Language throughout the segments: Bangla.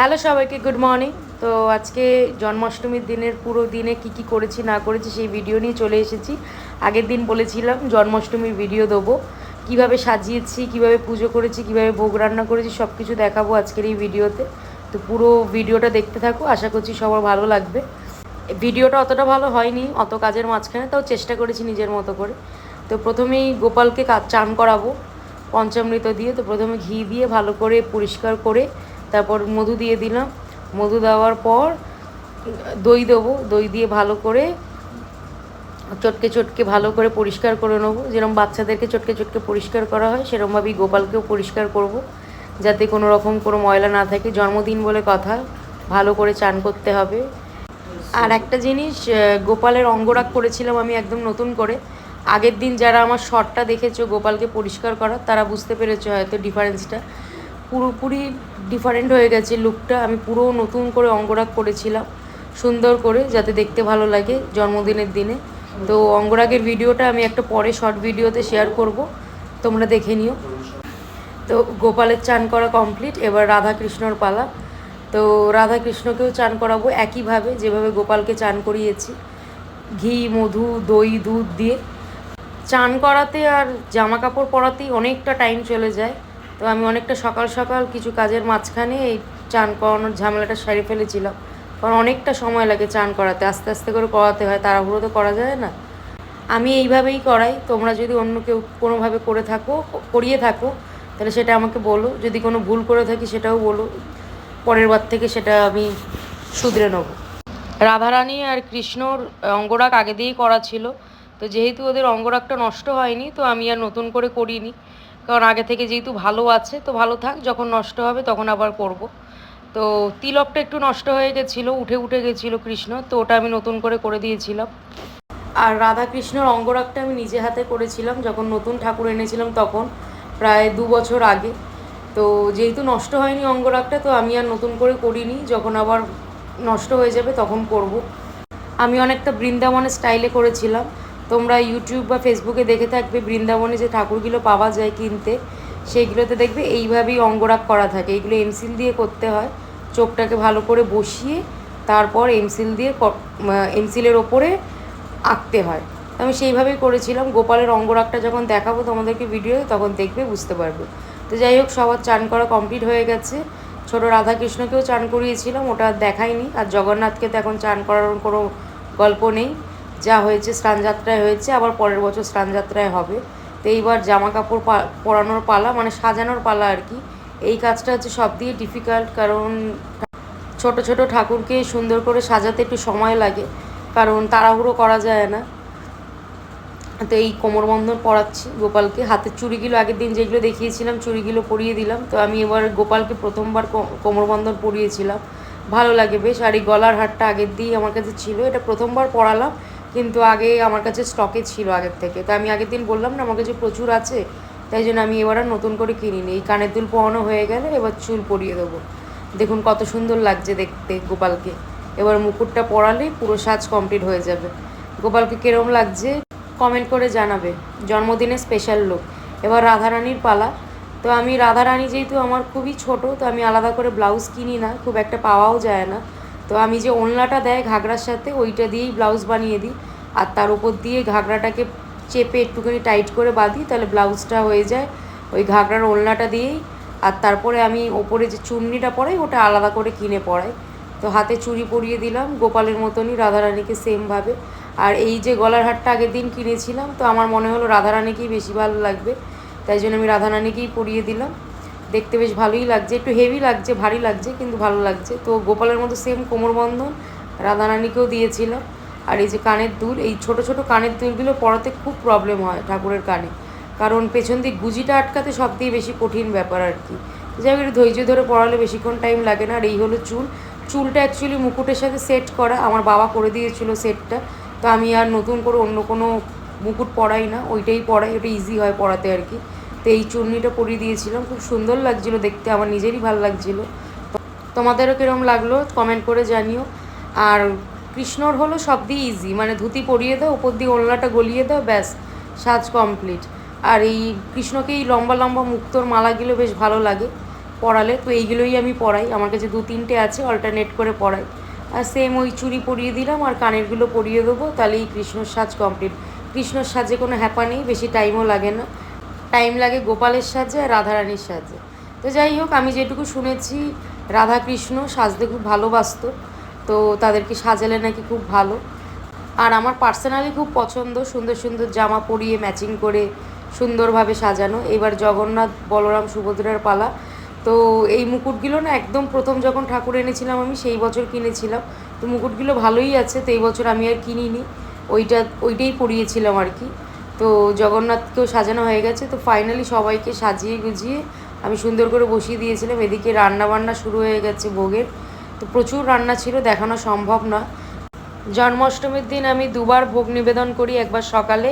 হ্যালো সবাইকে, গুড মর্নিং। তো আজকে জন্মাষ্টমীর দিনের পুরো দিনে কি করেছি না করেছি সেই ভিডিও নিয়ে চলে এসেছি। আগের দিন বলেছিলাম জন্মাষ্টমীর ভিডিও দেবো, কিভাবে সাজিয়েছি, কিভাবে পুজো করেছি, কিভাবে ভোগ রান্না করেছি, সব কিছু দেখাবো আজকের এই ভিডিওতে। তো পুরো ভিডিওটা দেখতে থাকো, আশা করছি সবার ভালো লাগবে। ভিডিওটা অতটা ভালো হয়নি অত কাজের মাঝখানে, তাও চেষ্টা করেছি নিজের মতো করে। তো প্রথমেই গোপালকে চান করাবো পঞ্চামৃত দিয়ে। তো প্রথমে ঘি দিয়ে ভালো করে পরিষ্কার করে তারপর মধু দিয়ে দিলাম। মধু দেওয়ার পর দই দেবো, দই দিয়ে ভালো করে চটকে চটকে ভালো করে পরিষ্কার করে নেবো। যেরকম বাচ্চাদেরকে চটকে চটকে পরিষ্কার করা হয় সেরকমভাবেই গোপালকেও পরিষ্কার করব, যাতে কোনো রকম কোনো ময়লা না থাকে। জন্মদিন বলে কথা, ভালো করে চান করতে হবে। আর একটা জিনিস, গোপালের অঙ্গরাগ করেছিলাম আমি একদম নতুন করে। আগের দিন যারা আমার শর্টটা দেখেছো গোপালকে পরিষ্কার করা, তারা বুঝতে পেরেছো হয়তো ডিফারেন্সটা। পুরোপুরি ডিফারেন্ট হয়ে গেছে লুকটা। আমি পুরো নতুন করে অঙ্গরাগ করেছিলাম সুন্দর করে, যাতে দেখতে ভালো লাগে জন্মদিনের দিনে। তো অঙ্গরাগের ভিডিওটা আমি একটা পরে শর্ট ভিডিওতে শেয়ার করব, তোমরা দেখে নিও। তো গোপালের চান করা কমপ্লিট, এবার রাধা কৃষ্ণর পালা। তো রাধা কৃষ্ণকেও চান করাবো একইভাবে যেভাবে গোপালকে চান করিয়েছি, ঘি মধু দই দুধ দিয়ে। চান করাতে আর জামা কাপড় পরাতেই অনেকটা টাইম চলে যায়। তো আমি অনেকটা সকাল সকাল কিছু কাজের মাঝখানে এই চান করানোর ঝামেলাটা সেরে ফেলেছিলাম, কারণ অনেকটা সময় লাগে চান করাতে, আস্তে আস্তে করে করাতে হয়, তাড়াহুড়ো তো করা যায় না। আমি এইভাবেই করাই, তোমরা যদি অন্য কেউ কোনোভাবে করিয়ে থাকো তাহলে সেটা আমাকে বলো। যদি কোনো ভুল করে থাকি সেটাও বলো, পরের বার থেকে সেটা আমি শুধরে নেব। রাধারানী আর কৃষ্ণর অঙ্গরাগ আগে দিয়েই করা ছিল। তো যেহেতু ওদের অঙ্গরাগটা নষ্ট হয়নি, তো আমি আর নতুন করে করিনি, কারণ আগে থেকে যেহেতু ভালো আছে তো ভালো থাক, যখন নষ্ট হবে তখন আবার করব। তো তিলকটা একটু নষ্ট হয়ে গেছিলো, উঠে উঠে গেছিলো কৃষ্ণ, তো ওটা আমি নতুন করে দিয়েছিলাম। আর রাধা কৃষ্ণর অঙ্গরাগটা আমি নিজে হাতে করেছিলাম যখন নতুন ঠাকুর এনেছিলাম, তখন প্রায় 2 বছর আগে। তো যেহেতু নষ্ট হয়নি অঙ্গরাগটা, তো আমি আর নতুন করে করিনি, যখন আবার নষ্ট হয়ে যাবে তখন করব। আমি অনেকটা বৃন্দাবনের স্টাইলে করেছিলাম। তোমরা ইউটিউব বা ফেসবুকে দেখে থাকবে, বৃন্দাবনে যে ঠাকুরগুলো পাওয়া যায় কিনতে, সেইগুলোতে দেখবে এইভাবেই অঙ্গরাগ করা থাকে। এইগুলো এমসিল দিয়ে করতে হয়, চোখটাকে ভালো করে বসিয়ে তারপর এমসিলের ওপরে আঁকতে হয়। আমি সেইভাবেই করেছিলাম। গোপালের অঙ্গরাগটা যখন দেখাবো তোমাদেরকে ভিডিও, তখন দেখবে, বুঝতে পারবে। তো যাই হোক, সবার চান করা কমপ্লিট হয়ে গেছে। ছোটো রাধাকৃষ্ণকেও চান করিয়েছিলাম, ওটা দেখাইনি। আর জগন্নাথকে তো এখন চান করার কোনো গল্প নেই, যা হয়েছে স্নানযাত্রায় হয়েছে, আবার পরের বছর স্নানযাত্রায় হবে। তো এইবার জামা কাপড় পরানোর পালা, মানে সাজানোর পালা আর কি। এই কাজটা হচ্ছে সব দিয়ে ডিফিকাল্ট, কারণ ছোট ছোট ঠাকুরকে সুন্দর করে সাজাতে একটু সময় লাগে, কারণ তাড়াহুড়ো করা যায় না। তো এই কোমরবন্ধন পরাচ্ছি গোপালকে। হাতের চুড়িগুলো আগের দিন যেগুলো দেখিয়েছিলাম চুড়িগুলো পরিয়ে দিলাম। তো আমি এবার গোপালকে প্রথমবার কোমরবন্ধন পরিয়েছিলাম, ভালো লাগে বেশ। আর এই গলার হারটা আগের দিনই আমার কাছে ছিল, এটা প্রথমবার পরালাম, কিন্তু আগে আমার কাছে স্টকে ছিল আগের থেকে। তো আমি আগের দিন বললাম না আমার কাছে প্রচুর আছে, তাই জন্য আমি এবার আর নতুন করে কিনিনি। এই কানের দুল পরানো হয়ে গেলে এবার চুল পরিয়ে দেবো। দেখুন কত সুন্দর লাগছে দেখতে গোপালকে। এবার মুকুটটা পরালেই পুরো সাজ কমপ্লিট হয়ে যাবে। গোপালকে কীরকম লাগছে কমেন্ট করে জানাবে। জন্মদিনে স্পেশাল লুক। এবার রাধারানীর পালা। তো আমি রাধারানী যেহেতু আমার খুবই ছোট, তো আমি আলাদা করে ব্লাউজ কিনি না, খুব একটা পাওয়াও যায় না। তো আমি যে ওড়নাটা দেয় ঘাগরার সাথে, ওইটা দিয়েই ব্লাউজ বানিয়ে দিই। আর তার উপর দিয়ে ঘাগরাটাকে চেপে একটুখানি টাইট করে বাঁধি, তাহলে ব্লাউজটা হয়ে যায় ওই ঘাগরার ওড়নাটা দিয়েই। আর তারপরে আমি ওপরে যে চুন্নিটা পরাই ওটা আলাদা করে কিনে পরাই। তো হাতে চুড়ি পরিয়ে দিলাম গোপালের মতনই রাধারানীকে সেমভাবে। আর এই যে গলার হারটা আগের দিন কিনেছিলাম, তো আমার মনে হলো রাধারানীকেই বেশি ভালো লাগবে, তাই জন্য আমি রাধারানীকেই পরিয়ে দিলাম। দেখতে বেশ ভালোই লাগছে, একটু হেভি লাগছে, ভারী লাগছে, কিন্তু ভালো লাগছে। তো গোপালের মতো সেম কোমরবন্ধন রাধারানীকেও দিয়েছিলাম। আর এই যে কানের দুল, এই ছোট ছোট কানের দুলগুলো পরাতে খুব প্রবলেম হয় ঠাকুরের কানে, কারণ পেছন দিক গুজিটা আটকাতে সব দিয়ে বেশি কঠিন ব্যাপার আর কি। যাই হোক, একটু ধৈর্য ধরে পড়ালে বেশিক্ষণ টাইম লাগে না। আর এই হলো চুলটা অ্যাকচুয়ালি মুকুটের সাথে সেট করা, আমার বাবা করে দিয়েছিল সেটটা। তো আমি আর নতুন করে অন্য কোনো মুকুট পরাই না, ওইটাই পরাই, ওটা ইজি হয় পরাতে আর কি। তো এই চুন্নিটা পরিয়ে দিয়েছিলাম, খুব সুন্দর লাগছিলো দেখতে, আমার নিজেরই ভালো লাগছিলো। তোমাদেরও কীরকম লাগলো কমেন্ট করে জানিও। আর কৃষ্ণর হলো সব দিয়ে ইজি, মানে ধুতি পরিয়ে দাও, উপর দিয়ে ওড়নাটা গলিয়ে দাও, ব্যাস সাজ কমপ্লিট। আর এই কৃষ্ণকে এই লম্বা লম্বা মুক্তোর মালাগুলো বেশ ভালো লাগে, পরালে, তো এইগুলোই আমি পরাই। আমার কাছে 2-3টে আছে, অল্টারনেট করে পরাই। আর সেম ওই চুড়ি পরিয়ে দিলাম আর কানেরগুলো পরিয়ে দেবো, তাহলেই কৃষ্ণর সাজ কমপ্লিট। কৃষ্ণর সাজে কোনো হ্যাপা নেই, বেশি টাইমও লাগে না। টাইম লাগে গোপালের সাজে আর রাধারানীর সাজে। তো যাই হোক, আমি যেটুকু শুনেছি রাধাকৃষ্ণ সাজতে খুব ভালোবাসতো, তো তাদেরকে সাজালে নাকি খুব ভালো। আর আমার পার্সোনালি খুব পছন্দ সুন্দর সুন্দর জামা পরিয়ে ম্যাচিং করে সুন্দরভাবে সাজানো। এবার জগন্নাথ বলরাম সুভদ্রার পালা। তো এই মুকুটগুলো না একদম প্রথম যখন ঠাকুর এনেছিলাম আমি সেই বছর কিনেছিলাম, তো মুকুটগুলো ভালোই আছে, তো এই বছর আমি আর কিনিনি, ওইটাই পরিয়েছিলাম আর কি। তো জগন্নাথকেও সাজানো হয়ে গেছে, তো ফাইনালি সবাইকে সাজিয়ে গুজিয়ে আমি সুন্দর করে বসিয়ে দিয়েছিলাম। এদিকে রান্না বান্না শুরু হয়ে গেছে ভোগের, তো প্রচুর রান্না ছিল, দেখানো সম্ভব না। জন্মাষ্টমীর দিন আমি দুবার ভোগ নিবেদন করি, একবার সকালে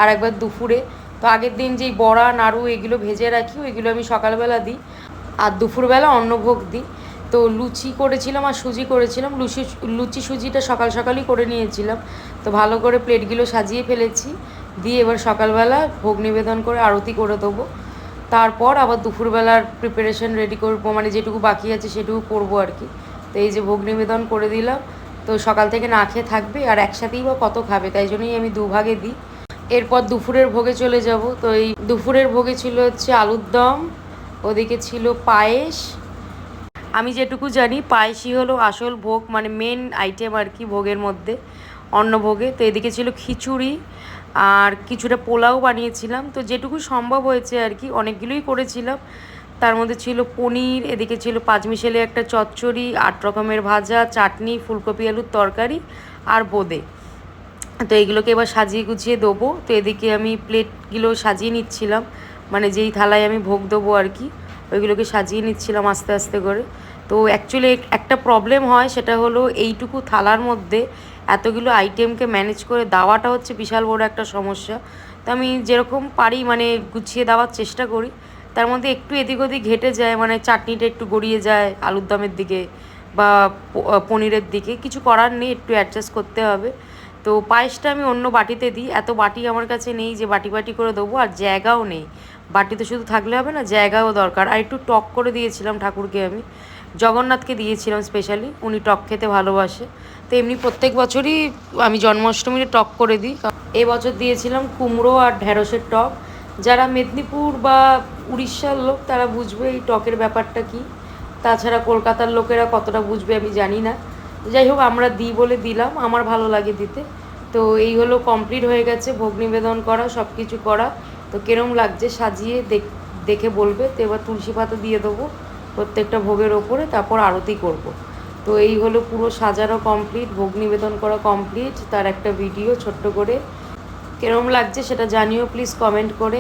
আর একবার দুপুরে। তো আগের দিন যেই বড়া নাড়ু এগুলো ভেজে রাখি ওইগুলো আমি সকালবেলা দিই, আর দুপুরবেলা অন্নভোগ দিই। তো লুচি করেছিলাম আর সুজি করেছিলাম, লুচি সুজিটা সকাল সকালই করে নিয়েছিলাম। তো ভালো করে প্লেটগুলো সাজিয়ে ফেলেছি, দিয়ে এবার সকালবেলা ভোগ নিবেদন করে আরতি করে দেবো। তারপর আবার দুপুরবেলার প্রিপারেশন রেডি করবো, মানে যেটুকু বাকি আছে সেটুকু করবো আর কি। তো এই যে ভোগ নিবেদন করে দিলাম, তো সকাল থেকে না খেয়ে থাকবে আর একসাথেই বা কত খাবে, তাই জন্যই আমি দুভাগে দিই। এরপর দুপুরের ভোগে চলে যাব। তো এই দুপুরের ভোগে ছিল হচ্ছে আলুর দম, ওদিকে ছিল পায়েস। আমি যেটুকু জানি পায়েসই হলো আসল ভোগ, মানে মেন আইটেম আর কি ভোগের মধ্যে, অন্নভোগে। তো এদিকে ছিল খিচুড়ি আর কিছুটা পোলাও বানিয়েছিলাম, তো যেটুকু সম্ভব হয়েছে আর কি, অনেকগুলোই করেছিলাম। তার মধ্যে ছিল পনির, এদিকে ছিল পাঁচমিশালি একটা চচ্চড়ি, 8 রকমের ভাজা, চাটনি, ফুলকপি আলুর তরকারি আর বোঁদে। তো এইগুলোকে এবার সাজিয়ে গুছিয়ে দেবো। তো এদিকে আমি প্লেটগুলো সাজিয়ে নিচ্ছিলাম, মানে যেই থালায় আমি ভোগ দেবো আর কি, ওইগুলোকে সাজিয়ে নিচ্ছিলাম আস্তে আস্তে করে। তো অ্যাকচুয়ালি একটা প্রবলেম হয়, সেটা হলো এইটুকু থালার মধ্যে এতগুলো আইটেমকে ম্যানেজ করে দেওয়াটা হচ্ছে বিশাল বড় একটা সমস্যা। তো আমি যেরকম পারি মানে গুছিয়ে দেওয়ার চেষ্টা করি, তার মধ্যে একটু এদিক ওদিক ঘেটে যায়, মানে চাটনিটা একটু গড়িয়ে যায় আলুর দমের দিকে বা পনিরের দিকে, কিছু করার নেই, একটু অ্যাডজাস্ট করতে হবে। তো পায়েসটা আমি অন্য বাটিতে দিই, এত বাটি আমার কাছে নেই যে বাটি বাটি করে দেবো, আর জায়গাও নেই। বাটিতে শুধু থাকলে হবে না, জায়গাও দরকার। আর একটু টক করে দিয়েছিলাম ঠাকুরকে, আমি জগন্নাথকে দিয়েছিলাম স্পেশালি, উনি টক খেতে ভালোবাসে। তো এমনি প্রত্যেক বছরই আমি জন্মাষ্টমীতে টক করে দিই। এবছর দিয়েছিলাম কুমড়ো আর ঢ্যাঁড়সের টক। যারা মেদিনীপুর বা উড়িষ্যার লোক তারা বুঝবে এই টকের ব্যাপারটা কি, তাছাড়া কলকাতার লোকেরা কতটা বুঝবে আমি জানি না। যাই হোক, আমরা দিই বলে দিলাম, আমার ভালো লাগে দিতে। তো এই হলো কমপ্লিট হয়ে গেছে ভোগ নিবেদন করা, সব কিছু করা। তো কিরম লাগছে সাজিয়ে দেখে বলবে। তো এবার তুলসী পাতা দিয়ে দেবো প্রত্যেকটা ভোগের ওপরে, তারপর আরতি করব। তো এই হলো পুরো সাজানো কমপ্লিট, ভোগ নিবেদন করা কমপ্লিট, তার একটা ভিডিও ছোট্ট করে। কিরম লাগছে সেটা জানিও প্লিজ কমেন্ট করে।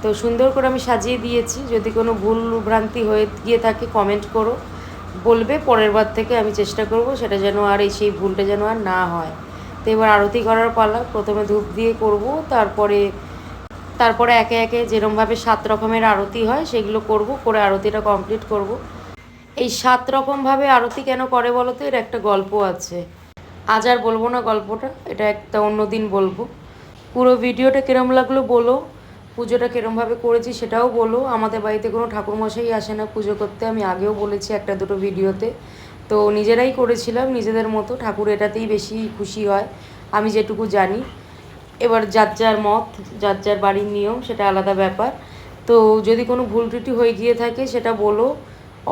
তো সুন্দর করে আমি সাজিয়ে দিয়েছি, যদি কোনো ভুল ভ্রান্তি হয়ে গিয়ে থাকে কমেন্ট করো, বলবে। পরের বার থেকে আমি চেষ্টা করব সেটা যেন আর সেই ভুলটা যেন আর না হয়। তো এবার আরতি করার পালা, প্রথমে ধূপ দিয়ে করব, তারপরে একে একে যেরমভাবে 7 রকমের আরতি হয় সেগুলো করব, করে আরতিটা কমপ্লিট করব। এই 7 রকমভাবে আরতি কেন করে বলো তো, এর একটা গল্প আছে। আজ আর বলবো না গল্পটা, এটা একটা অন্য দিন বলবো। পুরো ভিডিওটা কিরম লাগলো বলো, পুজোটা কিরমভাবে করেছি সেটাও বলো। আমাদের বাড়িতে কোনো ঠাকুরমশাই আসে না পুজো করতে, আমি আগেও বলেছি একটা দুটো ভিডিওতে। তো নিজেরাই করেছিলাম নিজেদের মতো, ঠাকুর এটাতেই বেশি খুশি হয় আমি যেটুকু জানি। এবার যার যার মত, যার যার বাড়ির নিয়ম, সেটা আলাদা ব্যাপার। তো যদি কোনো ভুল ত্রুটি হয়ে গিয়ে থাকে সেটা বলো,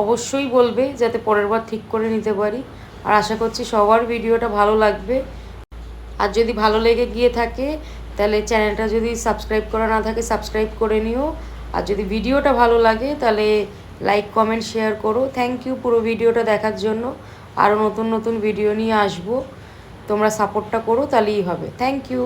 অবশ্যই বলবে, যাতে পরের বার ঠিক করে নিতে পারি। আর আশা করছি সবার ভিডিওটা ভালো লাগবে। আর যদি ভালো লেগে গিয়ে থাকে তাহলে চ্যানেলটা যদি সাবস্ক্রাইব করা না থাকে সাবস্ক্রাইব করে নিও। আর যদি ভিডিওটা ভালো লাগে তাহলে লাইক কমেন্ট শেয়ার করো। থ্যাংক ইউ পুরো ভিডিওটা দেখার জন্য। আরও নতুন নতুন ভিডিও নিয়ে আসবো, তোমরা সাপোর্টটা করো, তাহলেই হবে। Thank you.